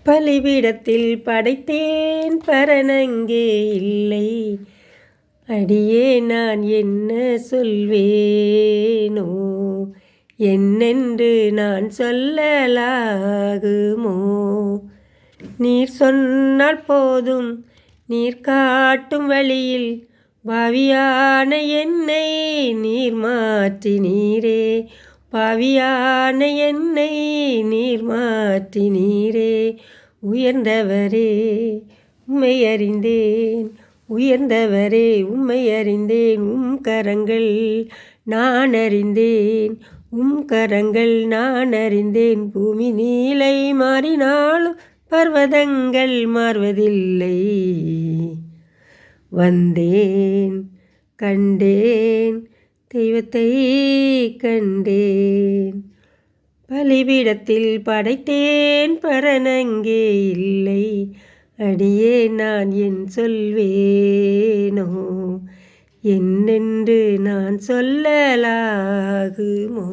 பலிபீடத்தில் படைத்தேன் பரனங்கே இல்லை, அடியே நான் என்ன சொல்வேனோ, என்னென்று நான் சொல்லலாகுமோ. நீர் சொன்னால் போதும், நீர் காட்டும் வழியில் பாவியான என்னை நீர் மாற்றி நீரே, பாவியான என்னை நீர் மாற்றி நீரே. உயர்ந்தவரே உம்மை அறிந்தேன், உயர்ந்தவரே உம்மை அறிந்தேன். உம் கரங்கள் நான் அறிந்தேன், உம் கரங்கள் நான் அறிந்தேன். பூமி நீலை மாறினாலும் பர்வதங்கள் மாறுவதில்லை. வந்தேன் கண்டேன் தெய்வத்தை கண்டேன். பலிபீடத்தில் படைத்தேன் பரனங்கே இல்லை, அடியே நான் என் சொல்வேனோ, என்னென்று நான் சொல்லலாகுமோ.